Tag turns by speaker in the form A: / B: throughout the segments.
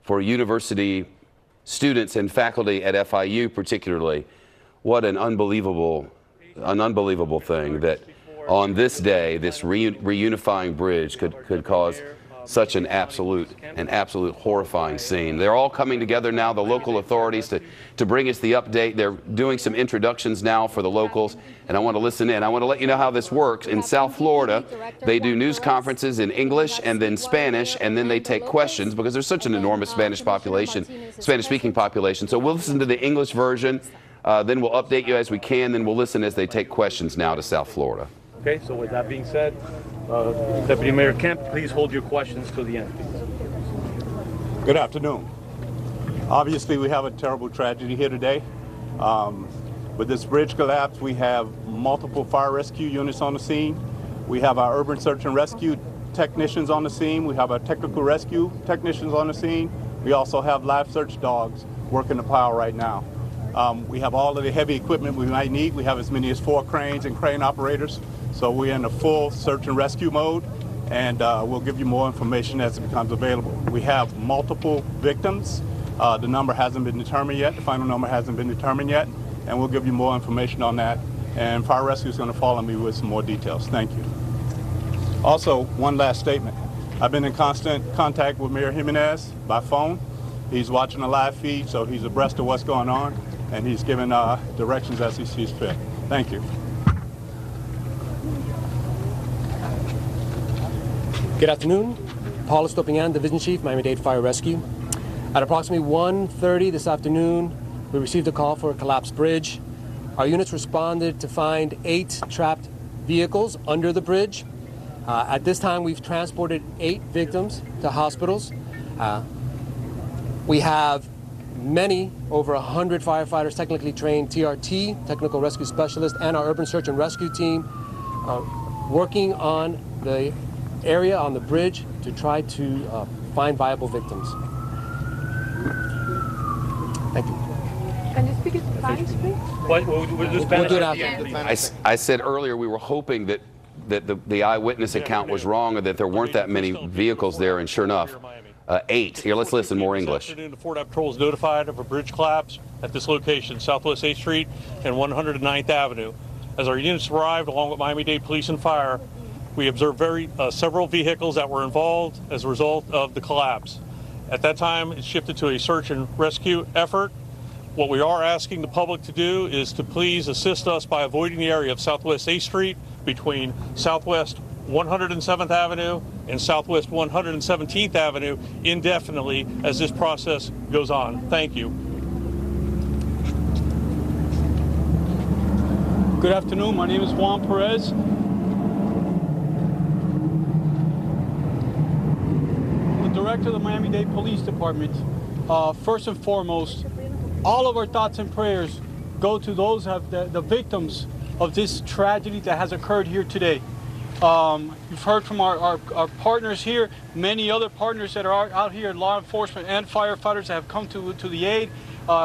A: for university students and faculty at FIU particularly. What an unbelievable thing that on this day, this reunifying bridge could cause such an absolute horrifying scene. They're all coming together now, the local authorities, to bring us the update. They're doing some introductions now for the locals, and I want to listen in. I want to let you know how this works. In South Florida, they do news conferences in English and then Spanish, and then they take questions because there's such an enormous Spanish-speaking population. So we'll listen to the English version, then we'll update you as we can, then we'll listen as they take questions now to South Florida.
B: Okay, so with that being said, Deputy Mayor Kemp, please hold your questions to the end.
C: Good afternoon. Obviously, we have a terrible tragedy here today. With this bridge collapse, we have multiple fire rescue units on the scene. We have our urban search and rescue technicians on the scene. We have our technical rescue technicians on the scene. We also have live search dogs working the pile right now. We have all of the heavy equipment we might need. We have as many as 4 cranes and crane operators. So we're in a full search and rescue mode, and we'll give you more information as it becomes available. We have multiple victims. The number hasn't been determined yet. The final number hasn't been determined yet, and we'll give you more information on that. And Fire Rescue is going to follow me with some more details. Thank you. Also, one last statement. I've been in constant contact with Mayor Jimenez by phone. He's watching the live feed, so he's abreast of what's going on, and he's giving directions as he sees fit. Thank you.
D: Good afternoon. Paul Estopiñán, Division Chief, Miami-Dade Fire Rescue. At approximately 1:30 this afternoon, we received a call for a collapsed bridge. Our units responded to find 8 trapped vehicles under the bridge. At this time, we've transported 8 victims to hospitals. We have over 100 firefighters, technically trained TRT, Technical Rescue Specialists, and our Urban Search and Rescue team working on the area on the bridge to try to find viable victims. Thank you.
E: Can you speak in Spanish, please?
B: We'll do Spanish
D: We'll do
B: at the end.
A: I said earlier we were hoping that the eyewitness account was wrong, or that there weren't that many vehicles there, and sure enough, 8. Here, let's listen more English.
B: This afternoon, the Fort Ave Patrol was notified of a bridge collapse at this location, Southwest 8th Street and 109th Avenue. As our units arrived, along with Miami-Dade Police and Fire, we observed several vehicles that were involved as a result of the collapse. At that time, it shifted to a search and rescue effort. What we are asking the public to do is to please assist us by avoiding the area of Southwest 8th Street between Southwest 107th Avenue and Southwest 117th Avenue indefinitely as this process goes on. Thank you.
F: Good afternoon. My name is Juan Perez. Director of the Miami-Dade Police Department. First and foremost, all of our thoughts and prayers go to those the victims of this tragedy that has occurred here today. You've heard from our partners here, many other partners that are out here, law enforcement and firefighters that have come to the aid.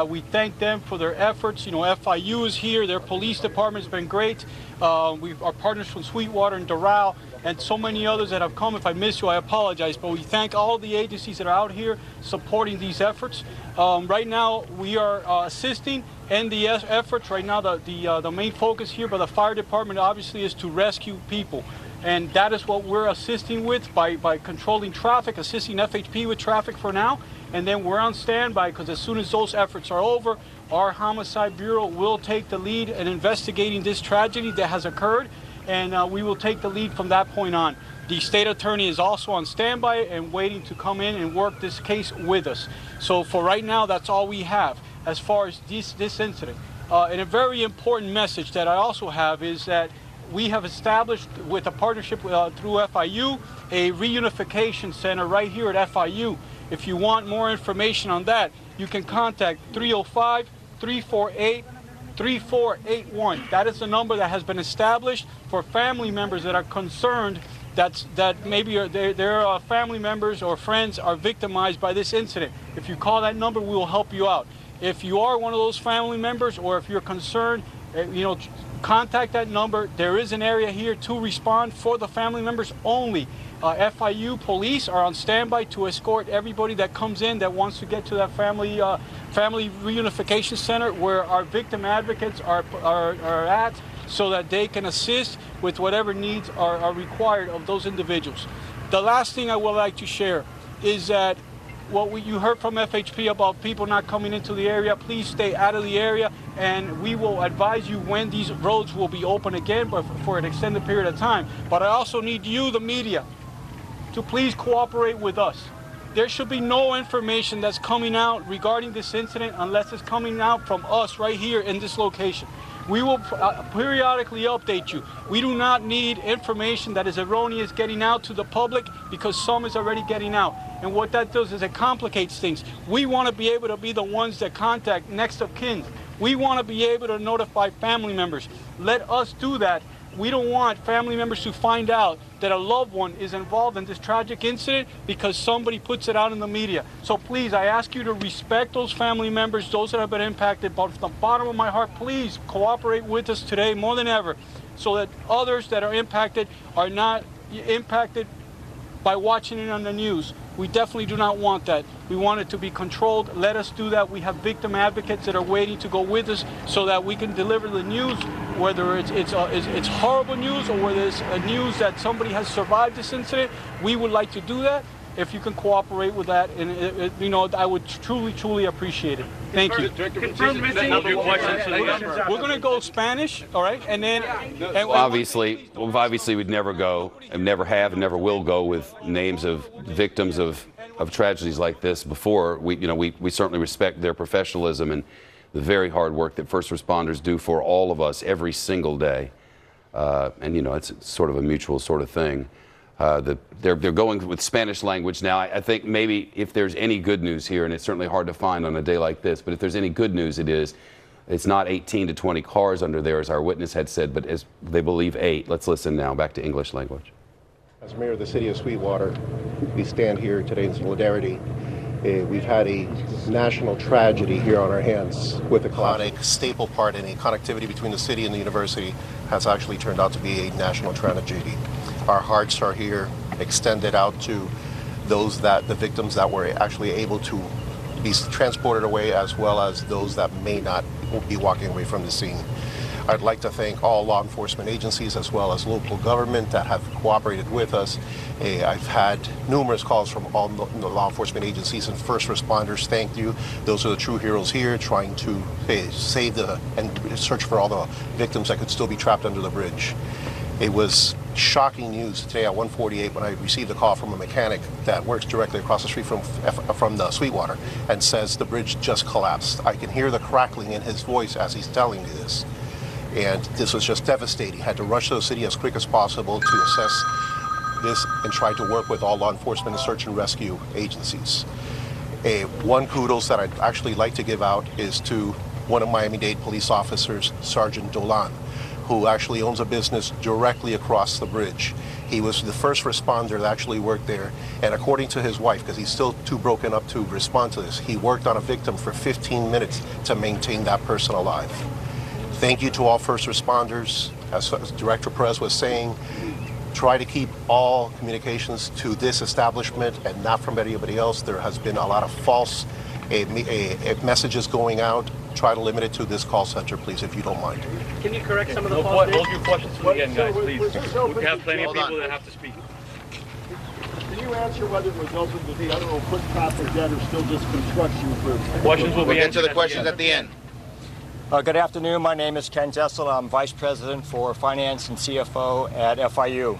F: We thank them for their efforts. You know, FIU is here, their police department has been great. Our partners from Sweetwater and Doral, and so many others that have come. If I miss you, I apologize, but we thank all the agencies that are out here supporting these efforts. Right now, we are assisting in the efforts. Right now, the main focus here by the fire department obviously is to rescue people. And that is what we're assisting with by controlling traffic, assisting FHP with traffic for now. And then we're on standby because as soon as those efforts are over, our Homicide Bureau will take the lead in investigating this tragedy that has occurred. And we will take the lead from that point on. The state attorney is also on standby and waiting to come in and work this case with us. So for right now, that's all we have as far as this incident. And a very important message that I also have is that we have established with a partnership through FIU a reunification center right here at FIU. If you want more information on that, you can contact 305-348-3481. That is the number that has been established for family members that are concerned that maybe their family members or friends are victimized by this incident. If you call that number, we will help you out. If you are one of those family members, or if you're concerned, contact that number. There is an area here to respond for the family members only. FIU police are on standby to escort everybody that comes in that wants to get to that family reunification center where our victim advocates are at, so that they can assist with whatever needs are required of those individuals. The last thing I would like to share is that you heard from FHP about people not coming into the area. Please stay out of the area, and we will advise you when these roads will be open again, but for an extended period of time. But I also need you, the media, to please cooperate with us. There should be no information that's coming out regarding this incident unless it's coming out from us right here in this location. We will periodically update you. We do not need information that is erroneous getting out to the public, because some is already getting out. And what that does is it complicates things. We want to be able to be the ones that contact next of kin. We want to be able to notify family members. Let us do that. We don't want family members to find out that a loved one is involved in this tragic incident because somebody puts it out in the media. So please, I ask you to respect those family members, those that have been impacted. But from the bottom of my heart, please cooperate with us today more than ever, so that others that are impacted are not impacted by watching it on the news. We definitely do not want that. We want it to be controlled. Let us do that. We have victim advocates that are waiting to go with us so that we can deliver the news, whether it's horrible news or whether it's a news that somebody has survived this incident. We would like to do that. If you can cooperate with that, and I would truly appreciate it. Thank you. We're going to go Spanish, all right, and then
A: Obviously, we'd never go, and never have, and never will go with names of victims of tragedies like this before. We certainly respect their professionalism and the very hard work that first responders do for all of us every single day. And it's sort of a mutual sort of thing. They're going with Spanish language now. I think maybe if there's any good news here, and it's certainly hard to find on a day like this, but if there's any good news, it's not 18 to 20 cars under there, as our witness had said, but as they believe 8. Let's listen now back to English language.
G: As mayor of the city of Sweetwater, we stand here today in solidarity. We've had a national tragedy here on our hands with a iconic staple part in a connectivity between the city and the university has actually turned out to be a national tragedy. Our hearts are here, extended out to the victims that were actually able to be transported away, as well as those that may not be walking away from the scene. I'd like to thank all law enforcement agencies as well as local government that have cooperated with us. I've had numerous calls from all the law enforcement agencies and first responders. Thank you. Those are the true heroes here, trying to save and search for all the victims that could still be trapped under the bridge. It was shocking news today at 1:48 when I received a call from a mechanic that works directly across the street from the Sweetwater and says the bridge just collapsed. I can hear the crackling in his voice as he's telling me this. And this was just devastating. Had to rush to the city as quick as possible to assess this and try to work with all law enforcement and search and rescue agencies. One kudos that I'd actually like to give out is to one of Miami-Dade police officers, Sergeant Dolan, who actually owns a business directly across the bridge. He was the first responder that actually worked there, and according to his wife, because he's still too broken up to respond to this, he worked on a victim for 15 minutes to maintain that person alive. Thank you to all first responders. As Director Perez was saying, try to keep all communications to this establishment and not from anybody else. There has been a lot of false messages going out. Try to limit it to this call center, please, if you don't mind.
H: Can you correct some of the false statements? Hold your questions to the end, guys, please. We have plenty of people that have to speak.
I: Can you answer whether it was open to the other or foot traffic dead or still just construction crews?
H: Questions will be answered.
J: Get to the questions at the end.
K: Good afternoon. My name is Ken Jessel. I'm Vice President for Finance and CFO at FIU.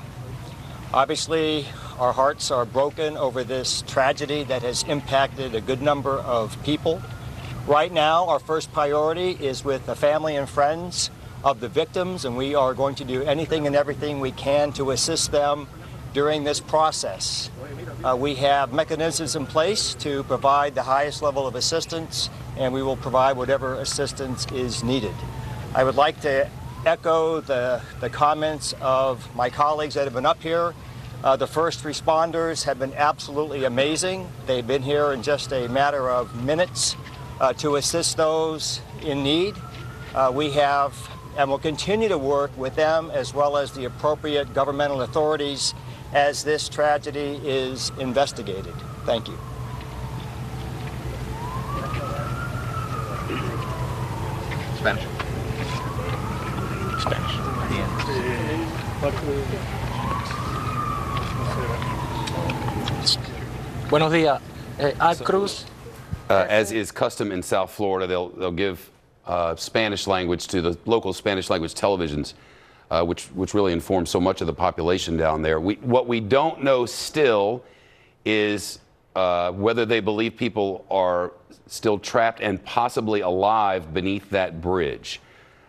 K: Obviously, our hearts are broken over this tragedy that has impacted a good number of people. Right now, our first priority is with the family and friends of the victims, and we are going to do anything and everything we can to assist them during this process. We have mechanisms in place to provide the highest level of assistance, and we will provide whatever assistance is needed. I would like to echo the comments of my colleagues that have been up here. The first responders have been absolutely amazing. They've been here in just a matter of minutes to assist those in need. We have and will continue to work with them as well as the appropriate governmental authorities as this tragedy is investigated. Thank you.
J: Spanish. Spanish.
L: Buenos días. Al Cruz.
A: As is custom in South Florida, they'll give Spanish language to the local Spanish language televisions, which really informs so much of the population down there. What we don't know still is whether they believe people are still trapped and possibly alive beneath that bridge.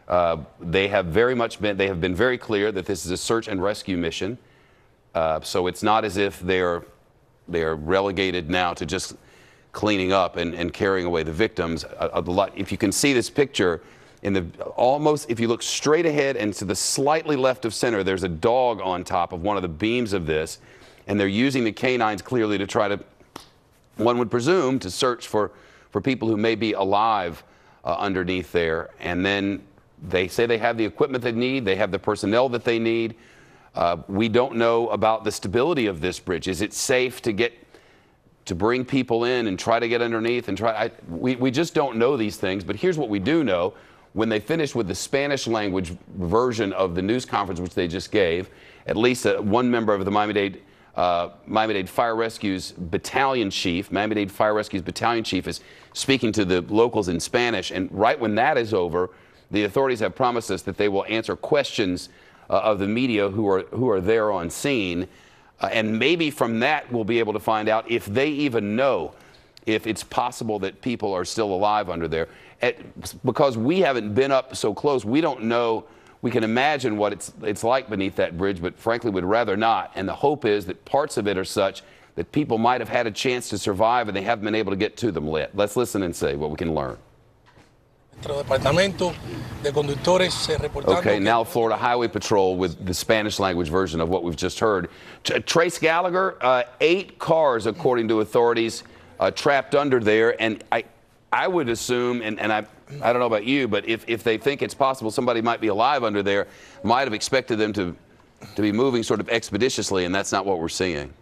A: They have been very clear that this is a search and rescue mission. So it's not as if they are relegated now to just cleaning up and carrying away the victims. If you can see this picture, if you look straight ahead and to the slightly left of center, there's a dog on top of one of the beams of this, and they're using the canines clearly to try to, one would presume, to search for people who may be alive underneath there. And then they say they have the equipment they need, they have the personnel that they need. We don't know about the stability of this bridge. Is it safe to bring people in and try to get underneath and we just don't know these things. But here's what we do know. When they finished with the Spanish language version of the news conference, which they just gave, at least one member of the Miami-Dade Fire Rescue's battalion chief, Miami-Dade Fire Rescue's battalion chief is speaking to the locals in Spanish. And right when that is over, the authorities have promised us that they will answer questions of the media who are there on scene. And maybe from that we'll be able to find out if they even know if it's possible that people are still alive under there. Because we haven't been up so close, we don't know. We can imagine what it's like beneath that bridge, but frankly would rather not. And the hope is that parts of it are such that people might have had a chance to survive and they haven't been able to get to them yet. Let's listen and see what we can learn. Okay, now Florida Highway Patrol with the Spanish language version of what we've just heard. Trace Gallagher, 8 cars, according to authorities, trapped under there. And I would assume, and I don't know about you, but if they think it's possible somebody might be alive under there, might have expected them to be moving sort of expeditiously, and that's not what we're seeing.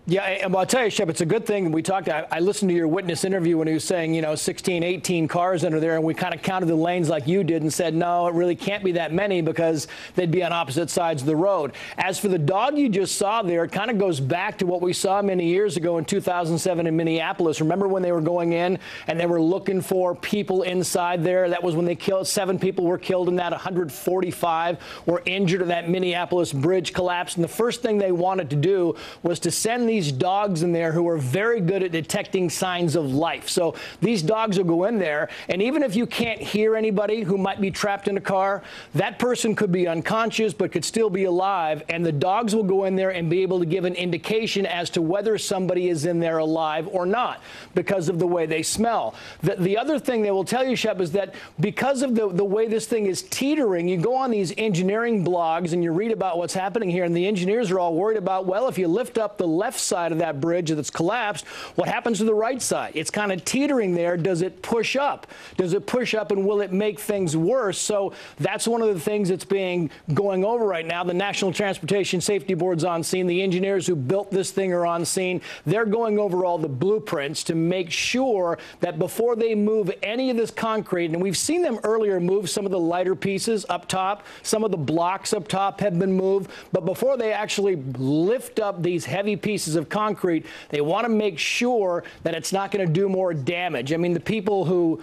M: Yeah, and I'll tell you, Shep, it's a good thing. I listened to your witness interview when he was saying, 16, 18 cars under there, and we kind of counted the lanes like you did and said, no, it really can't be that many because they'd be on opposite sides of the road. As for the dog you just saw there, it kind of goes back to what we saw many years ago in 2007 in Minneapolis. Remember when they were going in and they were looking for people inside there? That was when they killed, 7 people were killed in that, 145 were injured in that Minneapolis bridge collapse. And the first thing they wanted to do was to send these dogs in there who are very good at detecting signs of life. So these dogs will go in there, and even if you can't hear anybody who might be trapped in a car, that person could be unconscious but could still be alive, and the dogs will go in there and be able to give an indication as to whether somebody is in there alive or not because of the way they smell. The other thing they will tell you, Shep, is that because of the way this thing is teetering, you go on these engineering blogs and you read about what's happening here, and the engineers are all worried about, well, if you lift up the left side of that bridge that's collapsed, what happens to the right side? It's kind of teetering there. Does it push up? Does it push up, and will it make things worse? So that's one of the things that's going over right now. The National Transportation Safety Board's on scene. The engineers who built this thing are on scene. They're going over all the blueprints to make sure that before they move any of this concrete, and we've seen them earlier move some of the lighter pieces up top, some of the blocks up top have been moved, but before they actually lift up these heavy pieces of concrete, they want to make sure that it's not going to do more damage. I mean, the people who,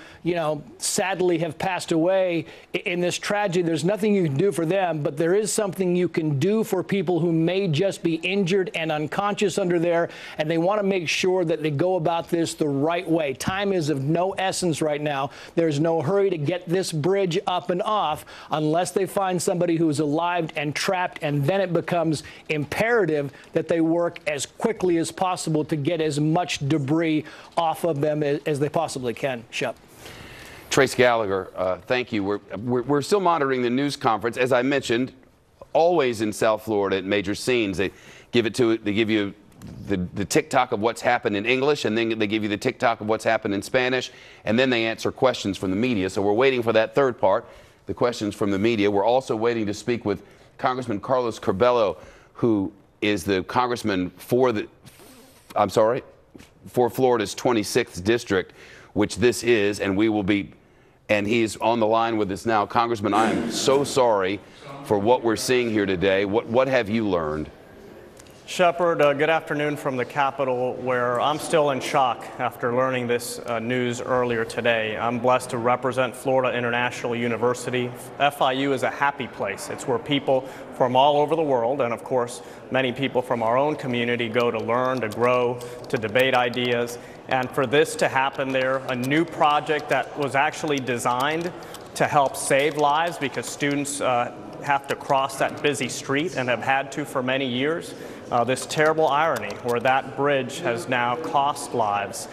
M: sadly have passed away in this tragedy, there's nothing you can do for them, but there is something you can do for people who may just be injured and unconscious under there, and they want to make sure that they go about this the right way. Time is of no essence right now. There's no hurry to get this bridge up and off unless they find somebody who is alive and trapped, and then it becomes imperative that they work as quickly as possible to get as much debris off of them as they possibly can. Shep.
A: Trace Gallagher, thank you. We're still monitoring the news conference. As I mentioned, always in South Florida at major scenes, they give you the tick-tock of what's happened in English, and then they give you the tick-tock of what's happened in Spanish, and then they answer questions from the media. So we're waiting for that third part. the questions from the media. We're also waiting to speak with Congressman Carlos Curbelo, who is the congressman for Florida's 26th district, which this is, and he's on the line with us now. Congressman, I am so sorry for what we're seeing here today. What have you learned?
N: Shepard, good afternoon from the Capitol, where I'm still in shock after learning this news earlier today. I'm blessed to represent Florida International University. FIU is a happy place. It's where people from all over the world, and of course, many people from our own community go to learn, to grow, to debate ideas. And for this to happen there, a new project that was actually designed to help save lives because students have to cross that busy street and have had to for many years. This terrible irony where that bridge has now cost lives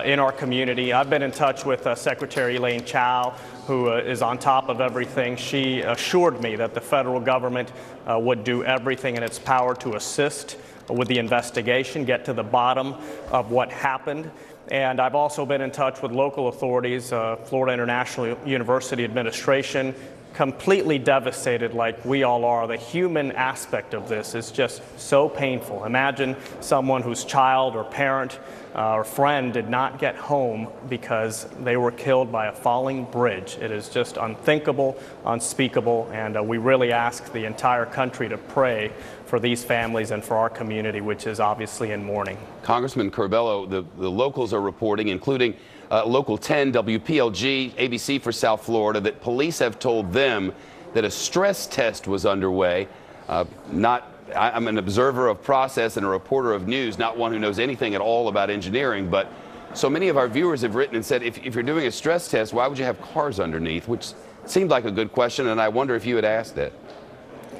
N: in our community. I've been in touch with Secretary Elaine Chao, who is on top of everything. She assured me that the federal government would do everything in its power to assist with the investigation, get to the bottom of what happened. And I've also been in touch with local authorities, Florida International University administration, completely devastated like we all are. The human aspect of this is just so painful. Imagine someone whose child or parent or friend did not get home because they were killed by a falling bridge. It is just unthinkable, unspeakable, and we really ask the entire country to pray for these families and for our community, which is obviously in mourning.
A: Congressman Curbelo, the locals are reporting, including Local 10, WPLG, ABC for South Florida, that police have told them that a stress test was underway. I'm an observer of process and a reporter of news, not one who knows anything at all about engineering, but so many of our viewers have written and said, if you're doing a stress test, why would you have cars underneath? Which seemed like a good question, and I wonder if you had asked it.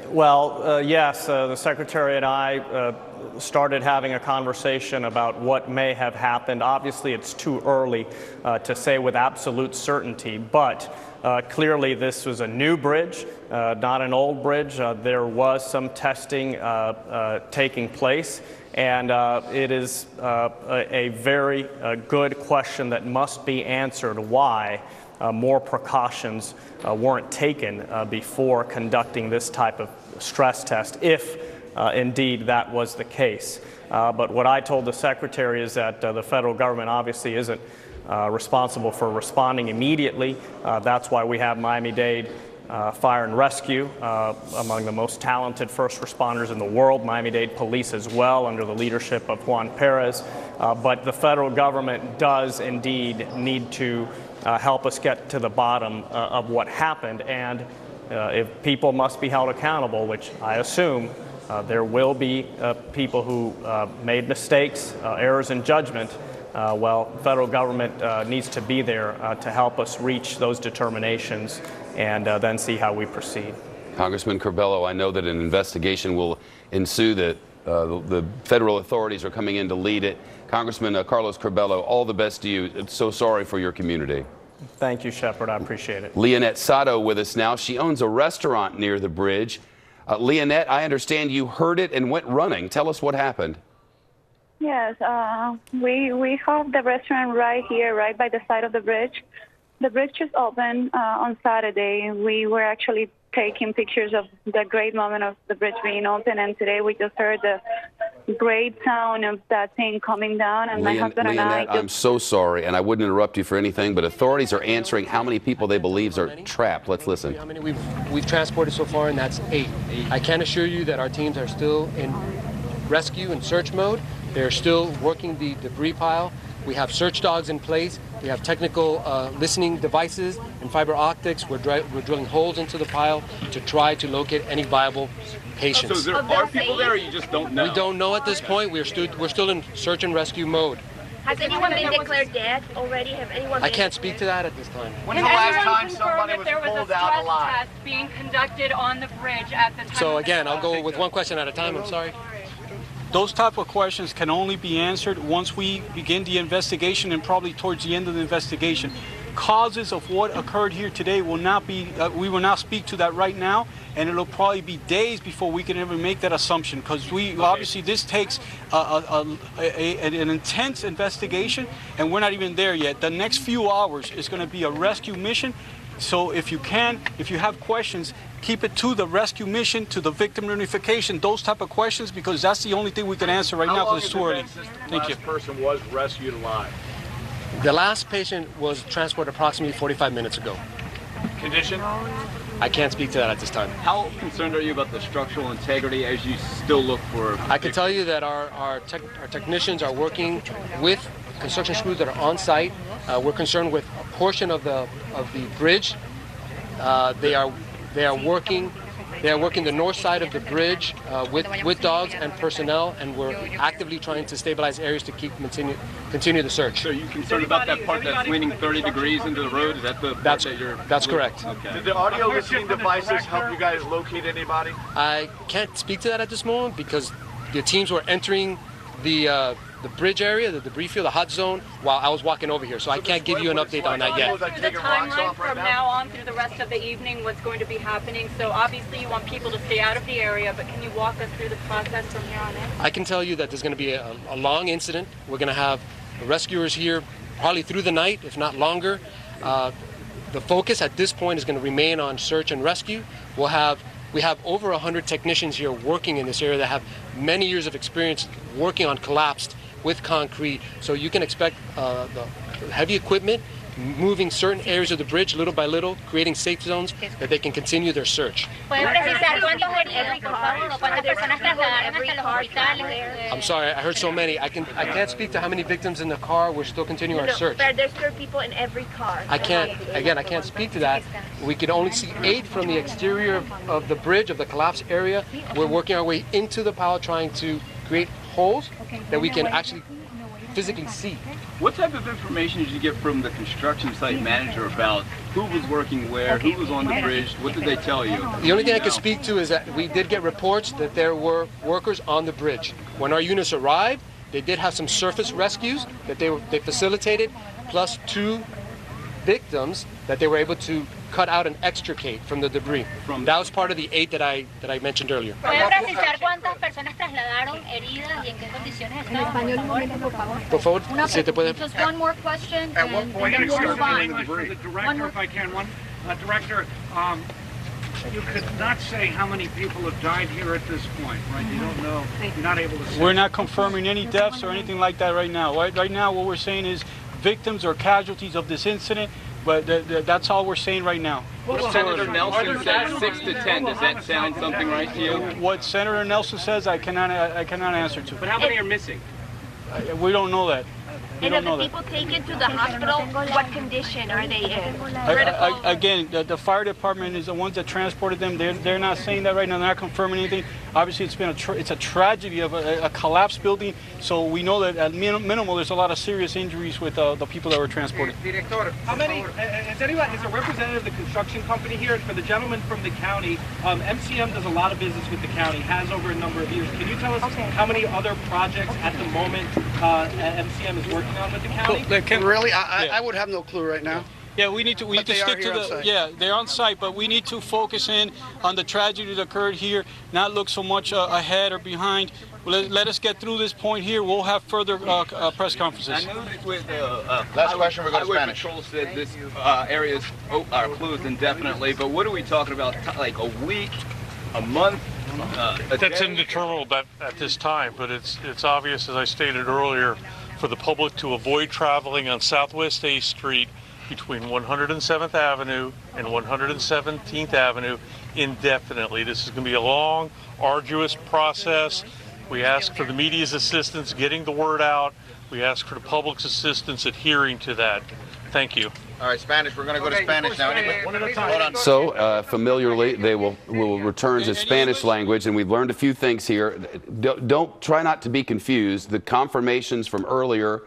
N: Well, yes, the Secretary and I started having a conversation about what may have happened. Obviously, it's too early to say with absolute certainty, but clearly this was a new bridge, not an old bridge. There was some testing taking place, and it is a very good question that must be answered why more precautions weren't taken before conducting this type of stress test, if indeed that was the case. But what I told the Secretary is that the federal government obviously isn't responsible for responding immediately. That's why we have Miami-Dade Fire and Rescue, among the most talented first responders in the world, Miami-Dade Police as well, under the leadership of Juan Perez. But the federal government does indeed need to help us get to the bottom of what happened. And if people must be held accountable, which I assume there will be people who made mistakes, errors in judgment, well, the federal government needs to be there to help us reach those determinations and then see how we proceed.
A: Congressman Curbelo, I know that an investigation will ensue, that the federal authorities are coming in to lead it. Congressman Carlos Curbelo, all the best to you. I'm so sorry for your community.
N: Thank you, Shepard. I appreciate it.
A: Leonette Sato with us now. She owns a restaurant near the bridge. Leonette, I understand you heard it and went running. Tell us what happened.
E: Yes, we have the restaurant right here, right by the side of the bridge. The bridge just opened on Saturday. We were actually taking pictures of the great moment of the bridge being open, and today we just heard the great sound of that thing coming down, and my husband and I
A: I'm so sorry, and I wouldn't interrupt you for anything, but authorities are answering how many people they believe are trapped. Let's listen.
D: How many we've transported so far, and that's 8. I can assure you that our teams are still in rescue and search mode. They're still working the debris pile. We have search dogs in place. We have technical listening devices and fiber optics. We're drilling holes into the pile to try to locate any viable patients.
J: So there are people there, or you just don't know?
D: We don't know at this point. We're still in search and rescue mode.
O: Has anyone been declared dead already? Have anyone?
D: I can't speak to that at this time.
J: When the last time somebody was pulled out alive?
P: Test being conducted on the bridge at the time.
D: So again, I'll go with one question at a time. I'm sorry.
F: Those type of questions can only be answered once we begin the investigation, and probably towards the end of the investigation. Causes of what occurred here today will not be, we will not speak to that right now, and it'll probably be days before we can ever make that assumption, because obviously this takes an intense investigation, and we're not even there yet. The next few hours is going to be a rescue mission, So if you have questions, keep it to the rescue mission, to the victim reunification, those type of questions, because that's the only thing we can answer right now because it's too early. Thank you.
I: Last person was rescued alive.
D: The last patient was transported approximately 45 minutes ago.
H: Condition?
D: I can't speak to that at this time.
J: How concerned are you about the structural integrity as you still look for?
D: I can tell you that our technicians are working with construction crews that are on site. We're concerned with a portion of the bridge. They are working the north side of the bridge with dogs and personnel, and we're actively trying to stabilize areas to continue the search.
J: So are you concerned about that part that's leaning 30 degrees into the road? Is that the part that you're...
D: That's correct.
J: Okay.
I: Did the audio listening devices help you guys locate anybody?
D: I can't speak to that at this moment because the teams were entering the bridge area, the debris field, the hot zone, while I was walking over here. So I can't give you an update on that yet.
P: The timeline from now on through the rest of the evening, what's going to be happening? So obviously you want people to stay out of the area, but can you walk us through the process from here on in?
D: I can tell you that there's going to be a long incident. We're going to have rescuers here probably through the night, if not longer. The focus at this point is going to remain on search and rescue. We have over 100 technicians here working in this area that have many years of experience working on collapsed with concrete. So you can expect the heavy equipment moving certain areas of the bridge little by little, creating safe zones that they can continue their search. I'm sorry, I heard so many. I can't speak to how many victims in the car. We're still continuing our search.
O: But there's 3 people in every car.
D: I can't speak to that. We can only see 8 from the exterior of the bridge, of the collapsed area. We're working our way into the pile, trying to create holes that we can actually physically see.
J: What type of information did you get from the construction site manager about who was working where, who was on the bridge? What did they tell you?
D: The only thing I can speak to is that we did get reports that there were workers on the bridge. When our units arrived, they did have some surface rescues that they facilitated, plus 2 victims that they were able to cut out and extricate from the debris. That was part of the 8 that I mentioned earlier. Por favor, si te puede...
P: Just one more question.
I: At what point
P: and then we'll move on.
I: for the director, if I can, director, you could not say how many people have died here at this point, right? You don't know. You're not able to say.
F: We're not confirming any deaths or anything like that right now. Right now, what we're saying is victims or casualties of this incident. But that's all we're saying right now.
J: What Senator Nelson said, 6 to 10. Does that sound something right to you?
F: What Senator Nelson says, I cannot answer to.
H: But how many are missing?
F: We don't know that.
O: And of the people taken to the hospital, what condition are they in?
F: Again, the fire department is the ones that transported them. They're not saying that right now. They're not confirming anything. Obviously, it's a tragedy of a collapsed building. So we know that at minimal, there's a lot of serious injuries with the people that were transported.
Q: Director, how many? Is a representative of the construction company here? And for the gentleman from the county, MCM does a lot of business with the county. Has over a number of years. Can you tell us how many other projects at the moment MCM is working on with the county?
R: Really? I would have no clue right now.
F: Yeah, we need to stick to the. Yeah, they're on site, but we need to focus in on the tragedy that occurred here, not look so much ahead or behind. Let us get through this point here. We'll have further press conferences.
J: I know that with
R: last question, we're going to Spanish.
J: Patrol said this areas are closed indefinitely, but what are we talking about? Like a week, a month?
B: That's indeterminable at this time, but it's obvious, as I stated earlier, for the public to avoid traveling on Southwest 8th Street between 107th Avenue and 117th Avenue indefinitely. This is going to be a long, arduous process. We ask for the media's assistance getting the word out. We ask for the public's assistance adhering to that. Thank you.
R: All right, Spanish. We're going to go to Spanish now. One at a time. Hold on.
A: So familiarly, they will return to Spanish language, and we've learned a few things here. Try not to be confused. The confirmations from earlier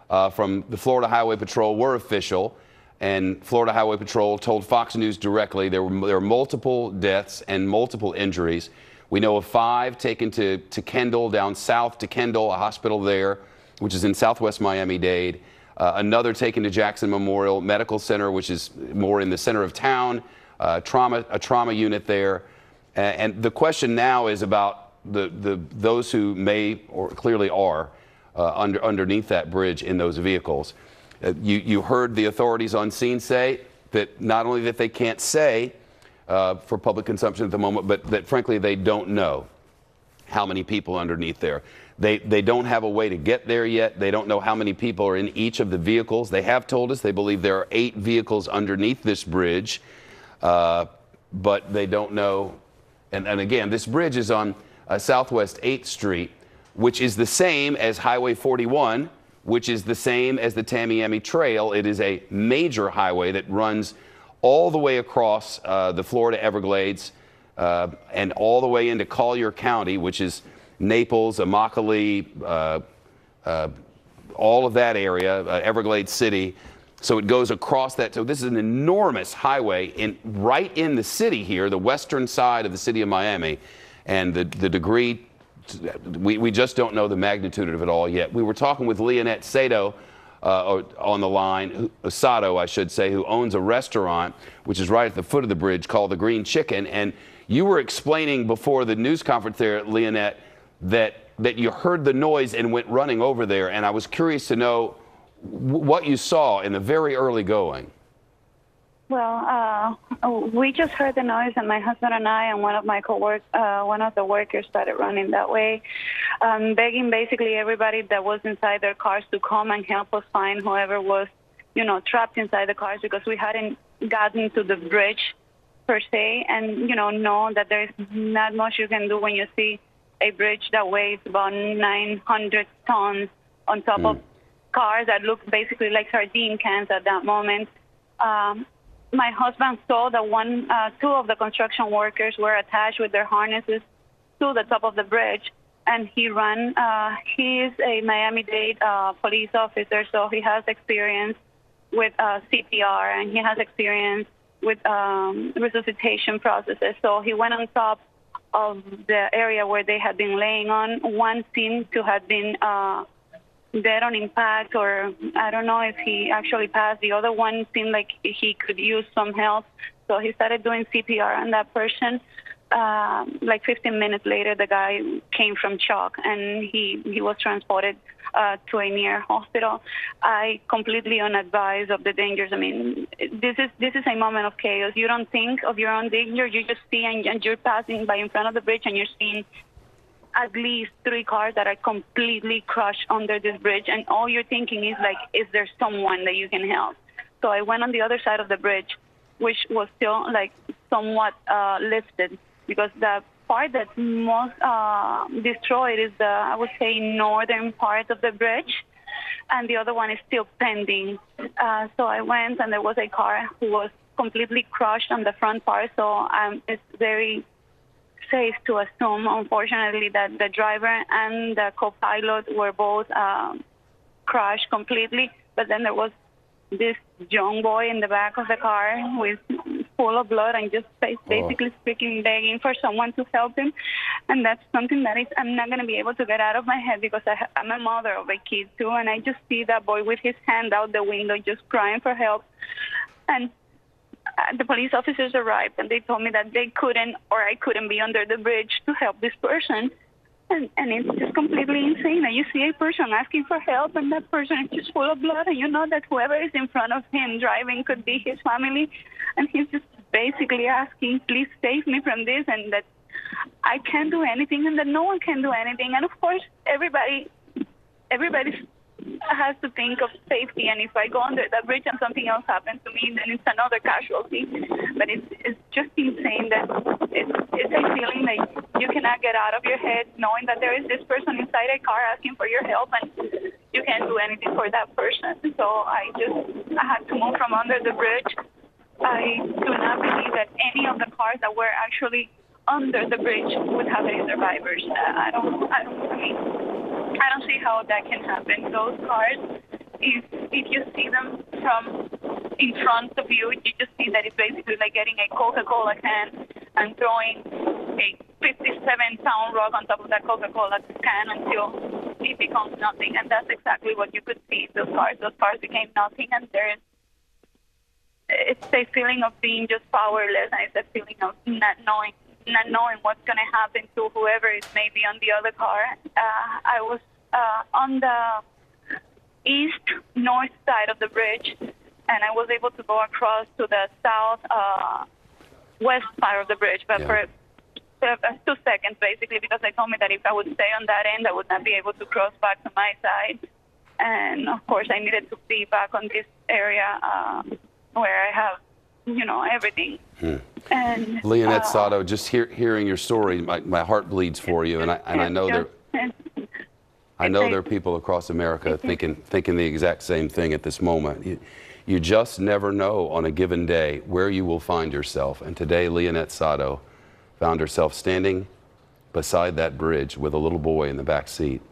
A: from the Florida Highway Patrol were official, and Florida Highway Patrol told Fox News directly there were multiple deaths and multiple injuries. We know of 5 taken to Kendall, down south to Kendall, a hospital there, which is in southwest Miami-Dade. Another taken to Jackson Memorial Medical Center, which is more in the center of town, a trauma unit there. And the question now is about those who may or clearly are underneath that bridge in those vehicles. You heard the authorities on scene say that not only that they can't say for public consumption at the moment, but that frankly they don't know how many people underneath there. They don't have a way to get there yet. They don't know how many people are in each of the vehicles. They have told us they believe there are 8 vehicles underneath this bridge, but they don't know. And again, this bridge is on Southwest 8th Street, which is the same as Highway 41, which is the same as the Tamiami Trail. It is a major highway that runs all the way across the Florida Everglades and all the way into Collier County, which is Naples, Immokalee, all of that area, Everglades City. So it goes across that. So this is an enormous highway right in the city here, the western side of the city of Miami. And the degree, we just don't know the magnitude of it all yet. We were talking with Leonette Sato on the line, Sato, I should say, who owns a restaurant, which is right at the foot of the bridge, called the Green Chicken. And you were explaining before the news conference there, Leonette, that you heard the noise and went running over there. And I was curious to know what you saw in the very early going.
E: Well, we just heard the noise, and my husband and I and one of the workers started running that way, begging basically everybody that was inside their cars to come and help us find whoever was, trapped inside the cars, because we hadn't gotten to the bridge per se, and know that there's not much you can do when you see a bridge that weighs about 900 tons on top of cars that look basically like sardine cans at that moment. My husband saw that two of the construction workers were attached with their harnesses to the top of the bridge, and he ran. He is a Miami-Dade police officer, so he has experience with CPR, and he has experience with resuscitation processes. So he went on top of the area where they had been laying on. One seemed to have been dead on impact, or I don't know if he actually passed. The other one seemed like he could use some help, so he started doing CPR on that person. Like 15 minutes later, the guy came from shock, and he was transported to a near hospital. I completely unadvised of the dangers. I mean, this is a moment of chaos. You don't think of your own danger. You just see, and you're passing by in front of the bridge, and you're seeing at least 3 cars that are completely crushed under this bridge, and all you're thinking is like, is there someone that you can help? So I went on the other side of the bridge, which was still like somewhat lifted, because the part that's most destroyed is the, I would say, northern part of the bridge, and the other one is still pending. So I went, and there was a car who was completely crushed on the front part, so it's very safe to assume, unfortunately, that the driver and the co-pilot were both crushed completely. But then there was this young boy in the back of the car with full of blood and just basically speaking, begging for someone to help him. And that's something that I'm not going to be able to get out of my head, because I'm a mother of a kid too, and I just see that boy with his hand out the window just crying for help. And the police officers arrived, and they told me that they couldn't, or I couldn't be under the bridge to help this person. And it's just completely insane that you see a person asking for help, and that person is just full of blood, and you know that whoever is in front of him driving could be his family, and he's just basically asking, please save me from this, and that I can't do anything, and that no one can do anything. And of course, everybody has to think of safety, and if I go under that bridge and something else happens to me, then it's another casualty. But it's just insane that it's a feeling that you cannot get out of your head, knowing that there is this person inside a car asking for your help, and you can't do anything for that person. So I had to move from under the bridge. I do not believe that any of the cars that were actually under the bridge would have any survivors. I don't see how that can happen. Those cars, if you see them from in front of you, you just see that it's basically like getting a Coca-Cola can and throwing a 57-pound rock on top of that Coca-Cola can until it becomes nothing. And that's exactly what you could see in those cars. Those cars became nothing, and it's a feeling of being just powerless, and it's a feeling of not knowing what's going to happen to whoever is maybe on the other car. I was on the east-north side of the bridge, and I was able to go across to the south west part of the bridge, but for 2 seconds basically, because they told me that if I would stay on that end, I would not be able to cross back to my side. And of course, I needed to be back on this area where I have, you know, everything. And
A: Leonette Sato, just hearing your story, my heart bleeds for you, and I know there are people across America thinking the exact same thing at this moment. You just never know on a given day where you will find yourself. And today, Leonette Sato found herself standing beside that bridge with a little boy in the back seat,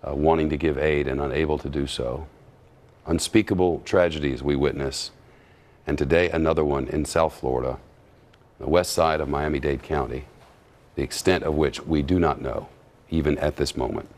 A: wanting to give aid and unable to do so. Unspeakable tragedies we witness. And today, another one in South Florida, the west side of Miami-Dade County, the extent of which we do not know, even at this moment.